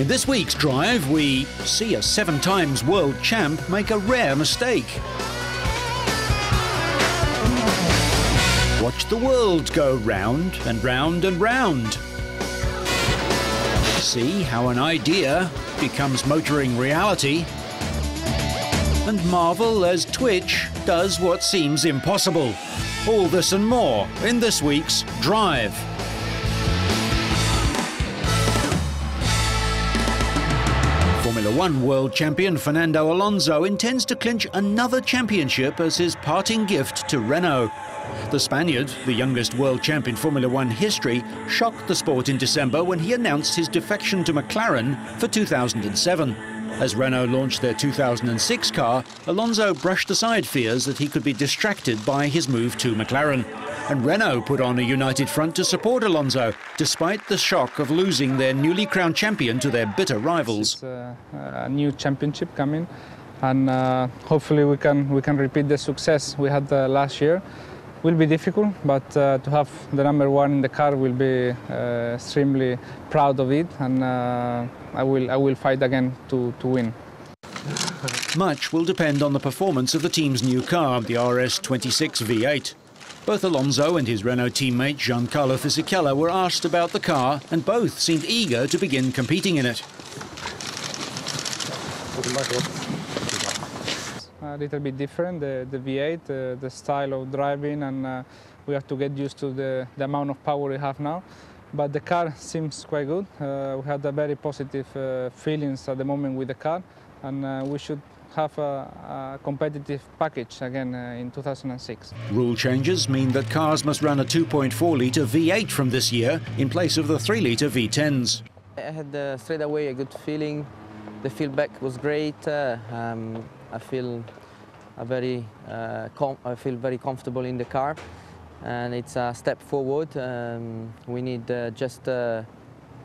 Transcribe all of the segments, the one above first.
this week's drive, we see a 7 times world champ make a rare mistake. Watch the world go round and round and round. See how an idea becomes motoring reality. And marvel as Twitch does what seems impossible. All this and more in this week's Drive. Formula One world champion Fernando Alonso intends to clinch another championship as his parting gift to Renault. The Spaniard, the youngest world champ in Formula One history, shocked the sport in December when he announced his defection to McLaren for 2007. As Renault launched their 2006 car, Alonso brushed aside fears that he could be distracted by his move to McLaren. And Renault put on a united front to support Alonso, despite the shock of losing their newly crowned champion to their bitter rivals. It's a new championship coming, and hopefully we can repeat the success we had last year. Will be difficult, but to have the #1 in the car will be extremely proud of it, and I will fight again to win. Much will depend on the performance of the team's new car, the RS26 V8. Both Alonso and his Renault teammate Giancarlo Fisichella were asked about the car, and both seemed eager to begin competing in it. A little bit different, the V8, the style of driving, and we have to get used to the amount of power we have now. But the car seems quite good. We had a very positive feelings at the moment with the car, and we should have a competitive package again in 2006. Rule changes mean that cars must run a 2.4-litre V8 from this year in place of the 3-litre V10s. I had straight away a good feeling. The feedback was great. I feel very comfortable in the car, and it's a step forward. We need just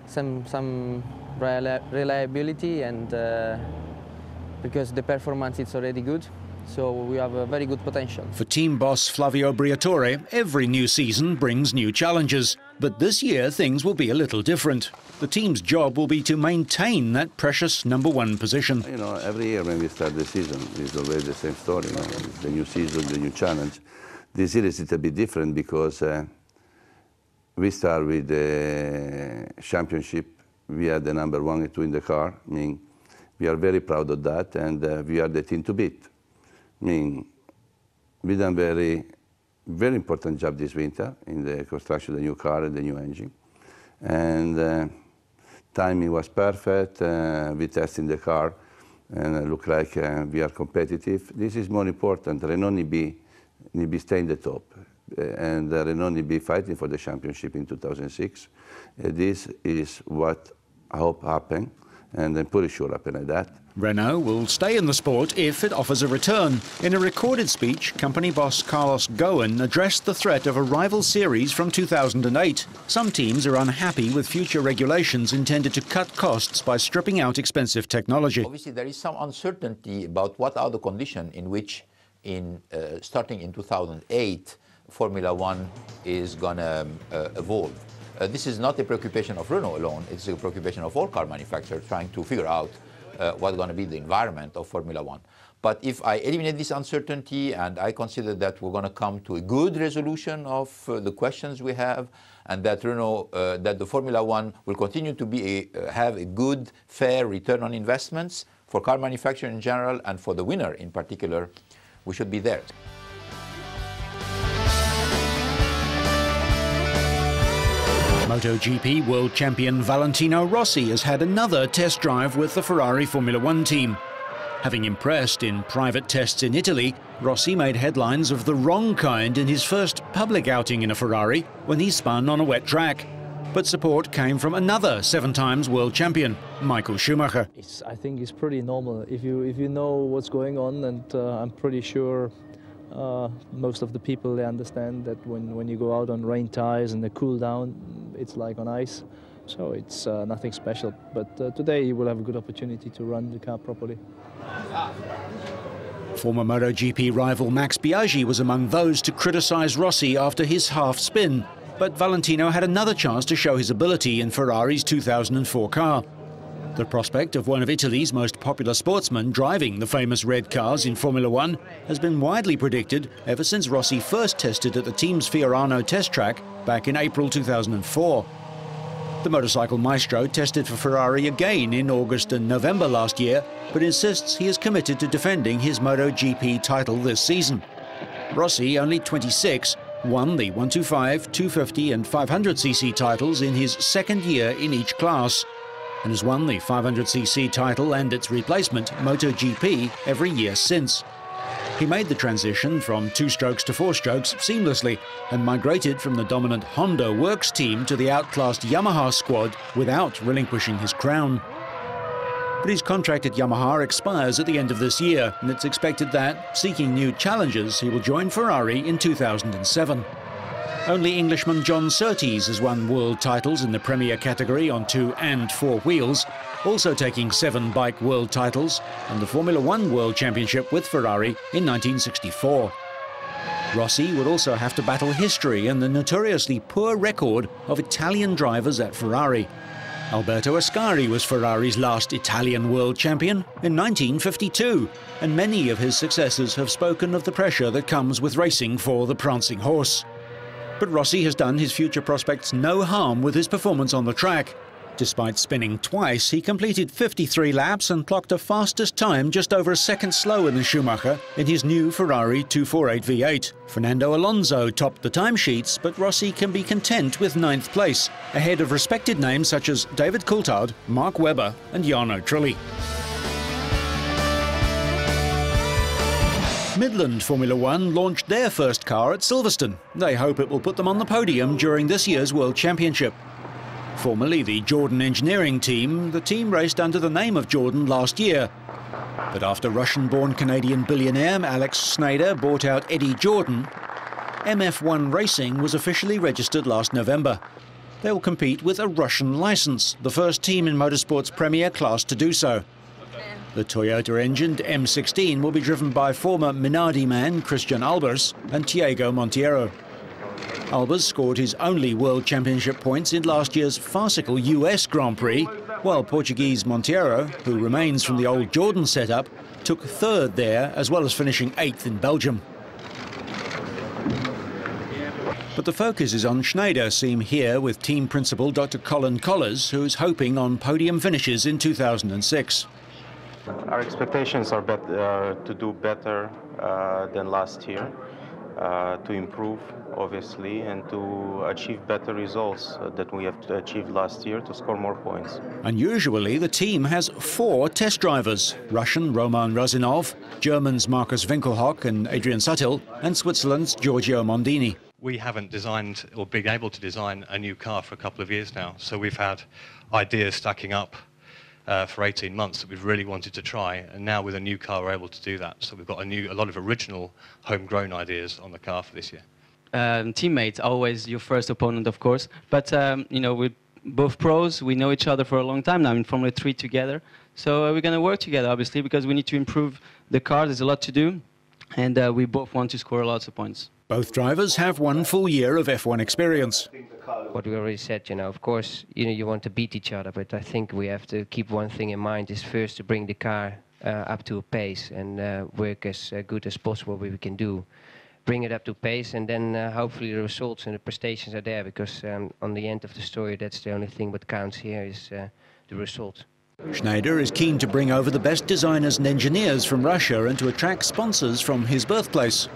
some reliability, and because the performance is already good, so we have a very good potential. For team boss Flavio Briatore, every new season brings new challenges. But this year things will be a little different. The team's job will be to maintain that precious #1 position. You know, every year when we start the season, it's always the same story. You know? It's the new season, the new challenge. This year is a bit different because we start with the championship. We are the #1 and 2 in the car. I mean, we are very proud of that, and we are the team to beat. I mean, we done very important job this winter in the construction of the new car and the new engine. And timing was perfect. We tested the car, and it looked like we are competitive. This is more important. Renault need be staying the top, and Renault need be fighting for the championship in 2006. This is what I hope happen, and I'm pretty sure happen like that. Renault will stay in the sport if it offers a return. In a recorded speech, company boss Carlos Ghosn addressed the threat of a rival series from 2008. Some teams are unhappy with future regulations intended to cut costs by stripping out expensive technology. Obviously, there is some uncertainty about what are the conditions in which, starting in 2008, Formula One is going to evolve. This is not a preoccupation of Renault alone. It's a preoccupation of all car manufacturers trying to figure out what's going to be the environment of Formula One. But if I eliminate this uncertainty and I consider that we're going to come to a good resolution of the questions we have, and that Renault, that the Formula One will continue to be have a good, fair return on investments for car manufacturing in general and for the winner in particular, we should be there. MotoGP world champion Valentino Rossi has had another test drive with the Ferrari Formula One team. Having impressed in private tests in Italy, Rossi made headlines of the wrong kind in his first public outing in a Ferrari when he spun on a wet track. But support came from another 7 times world champion, Michael Schumacher. I think it's pretty normal if you know what's going on, and I'm pretty sure most of the people, they understand that when you go out on rain tires and they cool down, it's like on ice. So it's nothing special. But today you will have a good opportunity to run the car properly. Former MotoGP rival Max Biaggi was among those to criticise Rossi after his half spin. But Valentino had another chance to show his ability in Ferrari's 2004 car. The prospect of one of Italy's most popular sportsmen driving the famous red cars in Formula One has been widely predicted ever since Rossi first tested at the team's Fiorano test track back in April 2004. The motorcycle maestro tested for Ferrari again in August and November last year, but insists he is committed to defending his MotoGP title this season. Rossi, only 26, won the 125, 250 and 500cc titles in his second year in each class, and has won the 500cc title and its replacement, MotoGP, every year since. He made the transition from 2 strokes to 4 strokes seamlessly and migrated from the dominant Honda Works team to the outclassed Yamaha squad without relinquishing his crown. But his contract at Yamaha expires at the end of this year, and it's expected that, seeking new challenges, he will join Ferrari in 2007. Only Englishman John Surtees has won world titles in the Premier category on 2 and 4 wheels, also taking 7 bike world titles and the Formula One World Championship with Ferrari in 1964. Rossi would also have to battle history and the notoriously poor record of Italian drivers at Ferrari. Alberto Ascari was Ferrari's last Italian world champion in 1952, and many of his successors have spoken of the pressure that comes with racing for the prancing horse. But Rossi has done his future prospects no harm with his performance on the track. Despite spinning twice, he completed 53 laps and clocked a fastest time just over a second slower than Schumacher in his new Ferrari 248 V8. Fernando Alonso topped the timesheets, but Rossi can be content with 9th place, ahead of respected names such as David Coulthard, Mark Webber and Jarno Trulli. Midland Formula One launched their first car at Silverstone. They hope it will put them on the podium during this year's World Championship. Formerly the Jordan Engineering Team, the team raced under the name of Jordan last year. But after Russian-born Canadian billionaire Alex Schneider bought out Eddie Jordan, MF1 Racing was officially registered last November. They will compete with a Russian license, the first team in motorsport's Premier class to do so. The Toyota-engined M16 will be driven by former Minardi man Christian Albers and Thiago Monteiro. Albers scored his only World Championship points in last year's farcical US Grand Prix, while Portuguese Monteiro, who remains from the old Jordan setup, took 3rd there as well as finishing 8th in Belgium. But the focus is on Schneider, seen here with team principal Dr. Colin Collars, who is hoping on podium finishes in 2006. Our expectations are to do better than last year, to improve, obviously, and to achieve better results that we have achieved last year to score more points. Unusually, the team has 4 test drivers: Russian Roman Razinov, Germans Markus Winkelhock and Adrian Sutil, and Switzerland's Giorgio Mondini. We haven't designed or been able to design a new car for a couple of years now, so we've had ideas stacking up for 18 months that we've really wanted to try, and now with a new car we're able to do that. So we've got a lot of original homegrown ideas on the car for this year. Teammates, always your first opponent, of course, but you know, we're both pros, we know each other for a long time now in Formula 3 together, so we're going to work together, obviously, because we need to improve the car. There's a lot to do, and we both want to score lots of points. Both drivers have 1 full year of F1 experience. What we already said, you know, of course, you want to beat each other, but I think we have to keep one thing in mind, is first to bring the car up to a pace and work as good as possible what we can do. Bring it up to pace, and then hopefully the results and the prestations are there, because on the end of the story, that's the only thing that counts here is the result. Schneider is keen to bring over the best designers and engineers from Russia and to attract sponsors from his birthplace.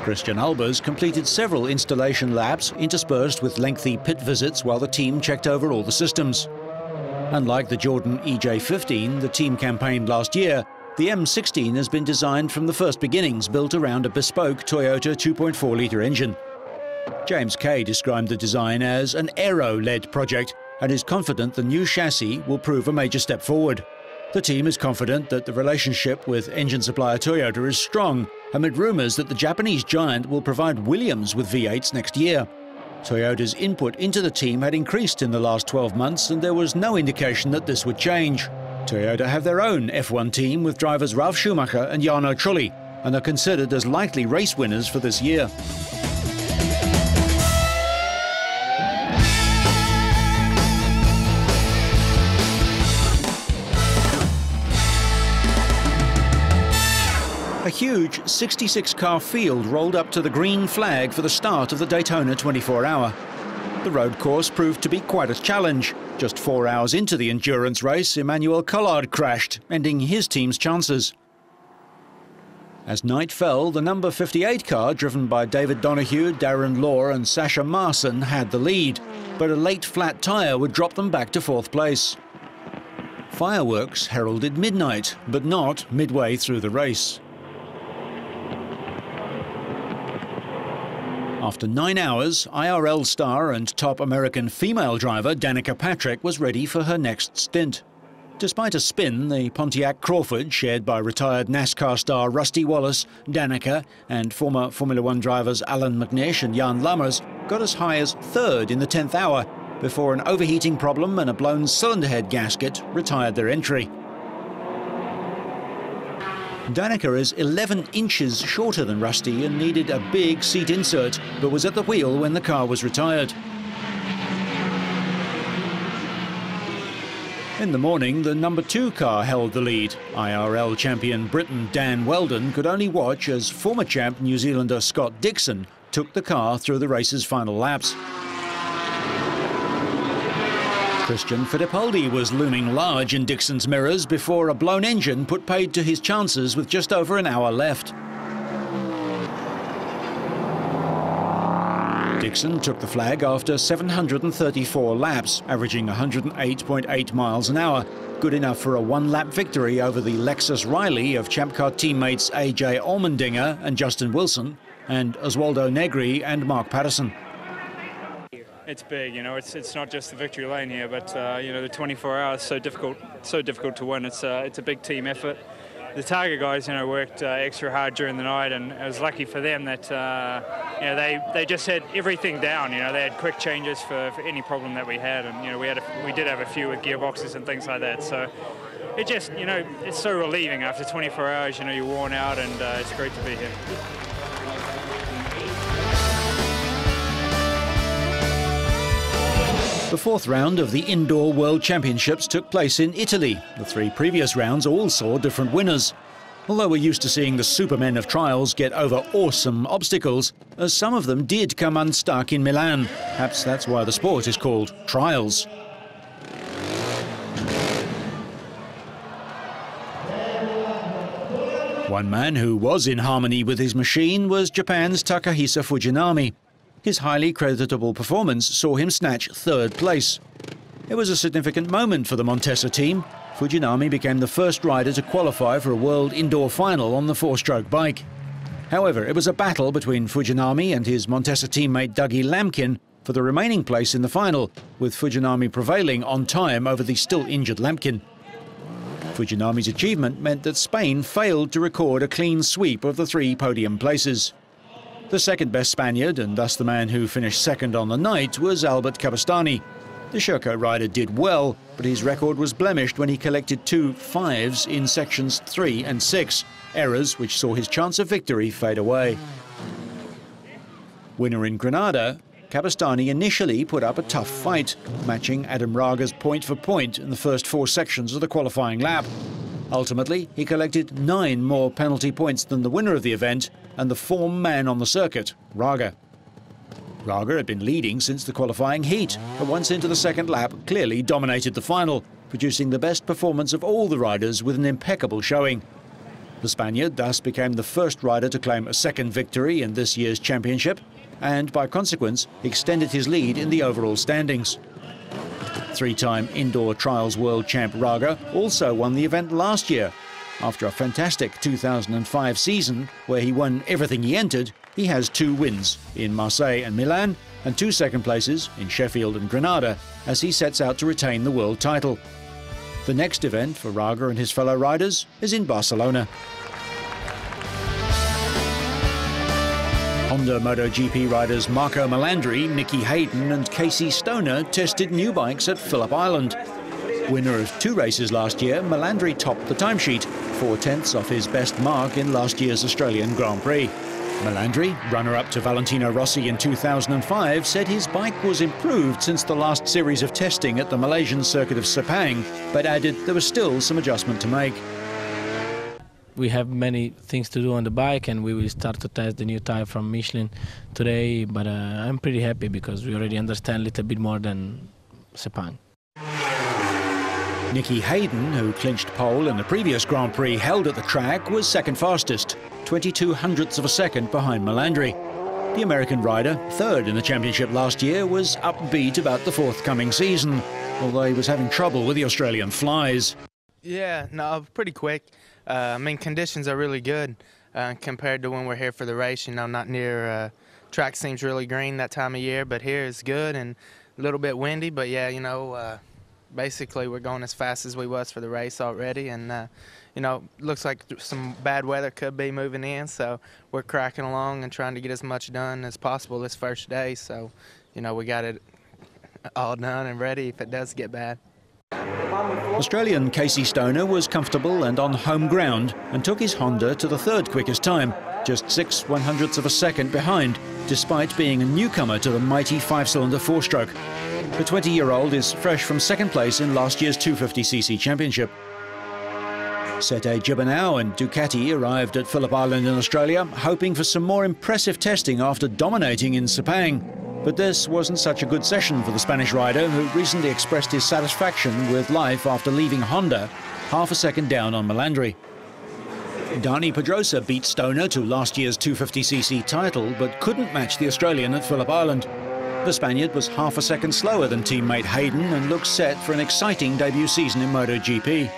Christian Albers completed several installation laps interspersed with lengthy pit visits while the team checked over all the systems. Unlike the Jordan EJ15, the team campaigned last year, the M16 has been designed from the first beginnings, built around a bespoke Toyota 2.4-litre engine. James Kay described the design as an aero-led project and is confident the new chassis will prove a major step forward. The team is confident that the relationship with engine supplier Toyota is strong, amid rumours that the Japanese giant will provide Williams with V8s next year. Toyota's input into the team had increased in the last 12 months, and there was no indication that this would change. Toyota have their own F1 team with drivers Ralf Schumacher and Jarno Trulli, and are considered as likely race winners for this year. huge 66-car field rolled up to the green flag for the start of the Daytona 24-hour. The road course proved to be quite a challenge. Just 4 hours into the endurance race, Emmanuel Collard crashed, ending his team's chances. As night fell, the number 58 car, driven by David Donoghue, Darren Law and Sasha Marson, had the lead, but a late flat tyre would drop them back to 4th place. Fireworks heralded midnight, but not midway through the race. After 9 hours, IRL star and top American female driver Danica Patrick was ready for her next stint. Despite a spin, the Pontiac Crawford, shared by retired NASCAR star Rusty Wallace, Danica and former Formula One drivers Alan McNish and Jan Lammers, got as high as 3rd in the 10th hour before an overheating problem and a blown cylinder head gasket retired their entry. Danica is 11 inches shorter than Rusty and needed a big seat insert, but was at the wheel when the car was retired. In the morning, the number 2 car held the lead. IRL champion Briton Dan Weldon could only watch as former champ New Zealander Scott Dixon took the car through the race's final laps. Christian Fittipaldi was looming large in Dixon's mirrors before a blown engine put paid to his chances with just over an hour left. Dixon took the flag after 734 laps, averaging 108.8 miles an hour, good enough for a one-lap victory over the Lexus Riley of Champ Car teammates AJ Allmendinger and Justin Wilson, and Oswaldo Negri and Mark Patterson. It's big, you know. It's not just the victory lane here, but you know, the 24 hours so difficult to win. It's a big team effort. The Targa guys, you know, worked extra hard during the night, and it was lucky for them that you know, they just had everything down. You know, they had quick changes for any problem that we had, and you know, we did have a few with gearboxes and things like that. So it just, you know, it's so relieving after 24 hours. You know, you're worn out, and it's great to be here. The 4th round of the Indoor World Championships took place in Italy. The 3 previous rounds all saw different winners. Although we're used to seeing the supermen of trials get over awesome obstacles, some of them did come unstuck in Milan. Perhaps that's why the sport is called trials. One man who was in harmony with his machine was Japan's Takahisa Fujinami. His highly creditable performance saw him snatch 3rd place. It was a significant moment for the Montesa team. Fujinami became the first rider to qualify for a World Indoor Final on the 4-stroke bike. However, it was a battle between Fujinami and his Montesa teammate Dougie Lampkin for the remaining place in the final, with Fujinami prevailing on time over the still injured Lampkin. Fujinami's achievement meant that Spain failed to record a clean sweep of the 3 podium places. The second best Spaniard, and thus the man who finished 2nd on the night, was Albert Cabestany. The Sherco rider did well, but his record was blemished when he collected 2 5s in sections 3 and 6, errors which saw his chance of victory fade away. Winner in Granada, Cabestany initially put up a tough fight, matching Adam Raga's point for point in the first 4 sections of the qualifying lap. Ultimately, he collected 9 more penalty points than the winner of the event and the form man on the circuit, Raga. Raga had been leading since the qualifying heat, but once into the 2nd lap clearly dominated the final, producing the best performance of all the riders with an impeccable showing. The Spaniard thus became the first rider to claim a 2nd victory in this year's championship, and by consequence extended his lead in the overall standings. 3-time Indoor Trials World Champ Raga also won the event last year. After a fantastic 2005 season where he won everything he entered, he has 2 wins in Marseille and Milan and 2 second places in Sheffield and Granada as he sets out to retain the world title. The next event for Raga and his fellow riders is in Barcelona. Honda MotoGP riders Marco Melandri, Nicky Hayden and Casey Stoner tested new bikes at Phillip Island. Winner of 2 races last year, Melandri topped the timesheet, 4/10 off his best mark in last year's Australian Grand Prix. Melandri, runner-up to Valentino Rossi in 2005, said his bike was improved since the last series of testing at the Malaysian circuit of Sepang, but added there was still some adjustment to make. we have many things to do on the bike, and we will start to test the new tire from Michelin today. But I'm pretty happy because we already understand a little bit more than Sepang. Nicky Hayden, who clinched pole in the previous Grand Prix held at the track, was second fastest, 22 hundredths of a second behind Melandri. The American rider, third in the championship last year, was upbeat about the forthcoming season, although he was having trouble with the Australian flies. Yeah, no, pretty quick. I mean, conditions are really good compared to when we're here for the race. You know, not near, track seems really green that time of year, but here it's good and a little bit windy. But yeah, you know, basically we're going as fast as we was for the race already, and you know, looks like some bad weather could be moving in, so we're cracking along and trying to get as much done as possible this first day. So, you know, we got it all done and ready if it does get bad. Australian Casey Stoner was comfortable and on home ground and took his Honda to the third quickest time, just 6 100ths of a second behind, despite being a newcomer to the mighty 5-cylinder 4-stroke. The 20-year-old is fresh from second place in last year's 250cc championship. Sete Gibernau and Ducati arrived at Phillip Island in Australia, hoping for some more impressive testing after dominating in Sepang. But this wasn't such a good session for the Spanish rider, who recently expressed his satisfaction with life after leaving Honda, half a second down on Melandri. Dani Pedrosa beat Stoner to last year's 250cc title, but couldn't match the Australian at Phillip Island. The Spaniard was half a second slower than teammate Hayden and looks set for an exciting debut season in MotoGP.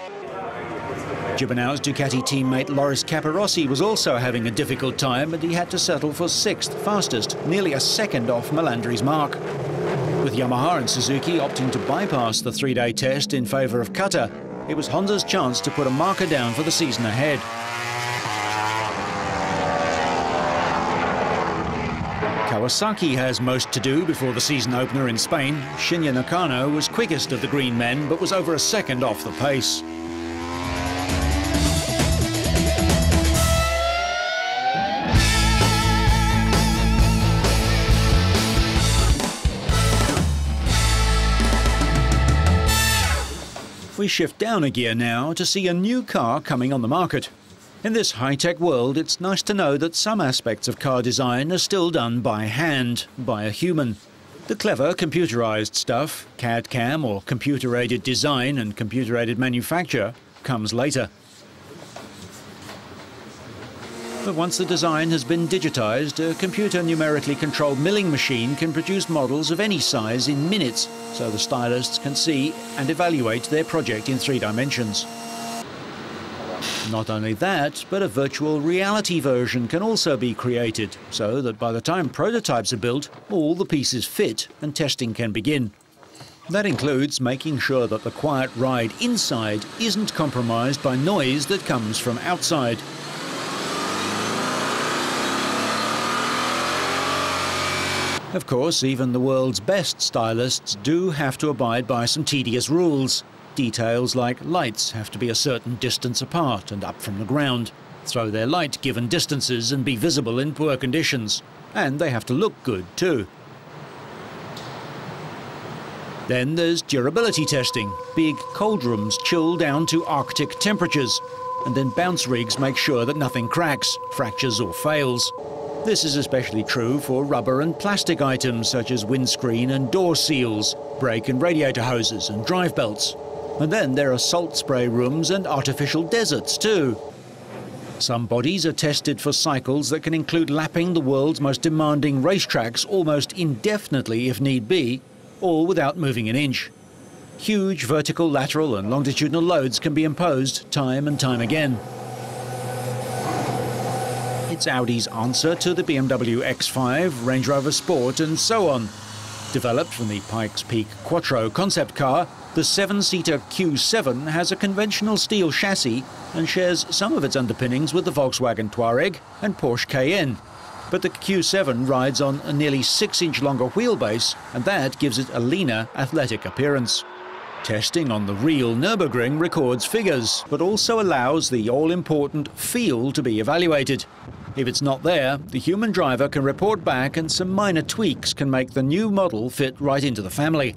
Gibernau's Ducati teammate Loris Capirossi was also having a difficult time, and he had to settle for 6th fastest, nearly a second off Melandri's mark. With Yamaha and Suzuki opting to bypass the 3-day test in favour of Qatar, it was Honda's chance to put a marker down for the season ahead. Kawasaki has most to do before the season opener in Spain. Shinya Nakano was quickest of the green men, but was over a second off the pace. We shift down a gear now to see a new car coming on the market. In this high-tech world, it's nice to know that some aspects of car design are still done by hand, by a human. The clever computerized stuff, CAD/CAM or computer-aided design and computer-aided manufacture, comes later. But once the design has been digitized, a computer numerically controlled milling machine can produce models of any size in minutes, so the stylists can see and evaluate their project in 3 dimensions. Not only that, but a virtual reality version can also be created, so that by the time prototypes are built, all the pieces fit and testing can begin. That includes making sure that the quiet ride inside isn't compromised by noise that comes from outside. Of course, even the world's best stylists do have to abide by some tedious rules. Details like lights have to be a certain distance apart and up from the ground, throw their light given distances and be visible in poor conditions. And they have to look good too. Then there's durability testing. Big cold rooms chill down to Arctic temperatures. And then bounce rigs make sure that nothing cracks, fractures or fails. This is especially true for rubber and plastic items such as windscreen and door seals, brake and radiator hoses and drive belts. And then there are salt spray rooms and artificial deserts too. Some bodies are tested for cycles that can include lapping the world's most demanding racetracks almost indefinitely if need be, all without moving an inch. Huge vertical, lateral and longitudinal loads can be imposed time and time again. It's Audi's answer to the BMW X5, Range Rover Sport and so on. Developed from the Pikes Peak Quattro concept car, the 7-seater Q7 has a conventional steel chassis and shares some of its underpinnings with the Volkswagen Touareg and Porsche Cayenne. But the Q7 rides on a nearly 6-inch longer wheelbase, and that gives it a leaner, athletic appearance. Testing on the real Nürburgring records figures, but also allows the all-important feel to be evaluated. If it's not there, the human driver can report back and some minor tweaks can make the new model fit right into the family.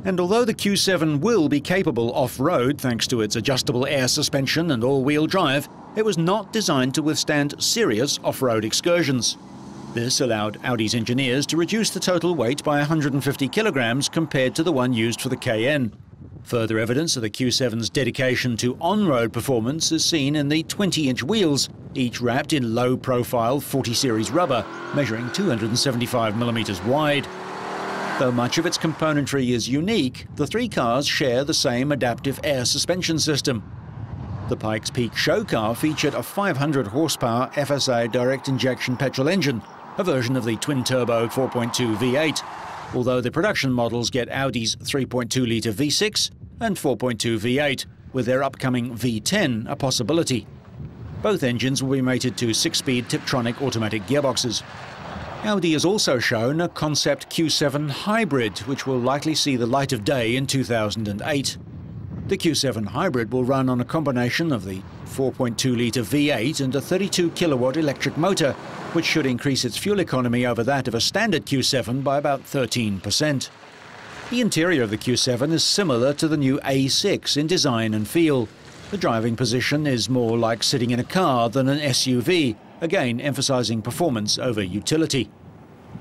And although the Q7 will be capable off-road thanks to its adjustable air suspension and all-wheel drive, it was not designed to withstand serious off-road excursions. This allowed Audi's engineers to reduce the total weight by 150 kilograms compared to the one used for the Cayenne. Further evidence of the Q7's dedication to on-road performance is seen in the 20-inch wheels, each wrapped in low-profile 40 series rubber, measuring 275 millimeters wide. Though much of its componentry is unique, the three cars share the same adaptive air suspension system. The Pikes Peak show car featured a 500 horsepower FSA direct injection petrol engine, a version of the twin-turbo 4.2 V8, although the production models get Audi's 3.2-litre V6 and 4.2 V8, with their upcoming V10 a possibility. Both engines will be mated to 6-speed Tiptronic automatic gearboxes. Audi has also shown a concept Q7 hybrid, which will likely see the light of day in 2008. The Q7 hybrid will run on a combination of the 4.2-litre V8 and a 32-kilowatt electric motor, which should increase its fuel economy over that of a standard Q7 by about 13%. The interior of the Q7 is similar to the new A6 in design and feel. The driving position is more like sitting in a car than an SUV, again emphasizing performance over utility.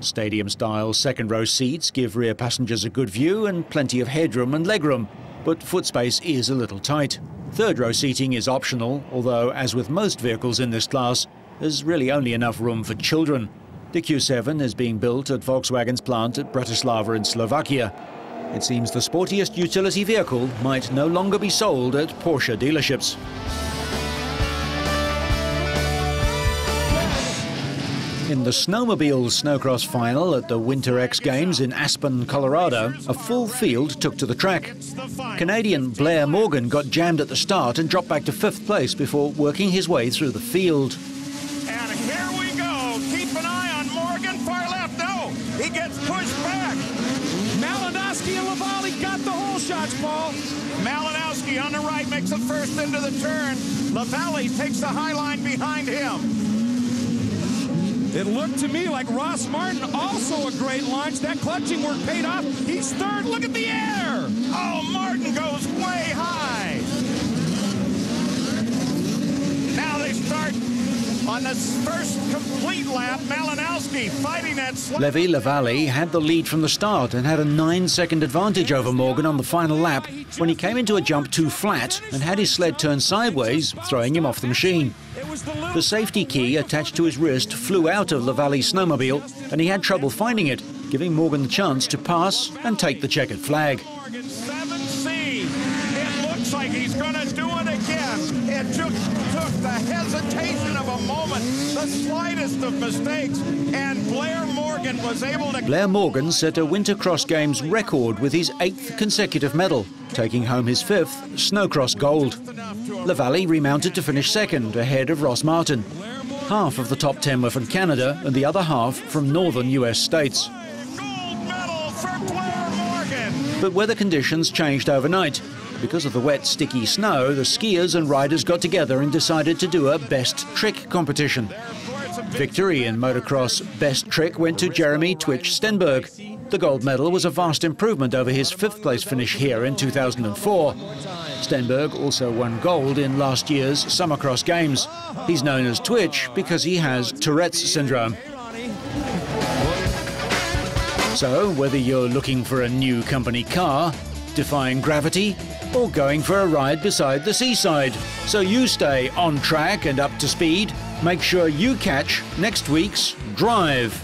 Stadium-style second-row seats give rear passengers a good view and plenty of headroom and legroom, but foot space is a little tight. Third-row seating is optional, although, as with most vehicles in this class, there's really only enough room for children. The Q7 is being built at Volkswagen's plant at Bratislava in Slovakia. It seems the sportiest utility vehicle might no longer be sold at Porsche dealerships. In the snowmobile snowcross final at the Winter X Games in Aspen, Colorado, a full field took to the track. Canadian Blair Morgan got jammed at the start and dropped back to 5th place before working his way through the field. And here we go. Keep an eye on Morgan. Far left. No, he gets pushed back. Malinowski and Lavallee got the whole shots, Paul. Malinowski on the right makes it first into the turn. Lavallee takes the high line behind him. It looked to me like Ross Martin, also a great launch. That clutching work paid off. He's third. Look at the air. Oh, Martin goes way high. Now they start on the first complete lap. Malinowski fighting that slip. Levi Lavallee had the lead from the start and had a 9-second advantage over Morgan on the final lap when he came into a jump too flat and had his sled turn sideways, throwing him off the machine. The safety key attached to his wrist flew out of Lavallee's snowmobile and he had trouble finding it, giving Morgan the chance to pass and take the checkered flag. Morgan 7C. It looks like he's going to do it again. It took the hesitation of a moment, the slightest of mistakes, and Blair Morgan was able to... Blair Morgan set a Winter Cross Games record with his 8th consecutive medal, taking home his 5th snowcross gold. Lavallee remounted to finish 2nd, ahead of Ross Martin. Half of the top 10 were from Canada and the other half from northern US states. Gold medal for Blair Morgan. But weather conditions changed overnight. Because of the wet, sticky snow, the skiers and riders got together and decided to do a best trick competition. Victory in motocross best trick went to Jeremy Twitch Stenberg. The gold medal was a vast improvement over his 5th place finish here in 2004. Stenberg also won gold in last year's Summercross Games. He's known as Twitch because he has Tourette's syndrome. So, whether you're looking for a new company car, defying gravity, or going for a ride beside the seaside, so you stay on track and up to speed, make sure you catch next week's Drive.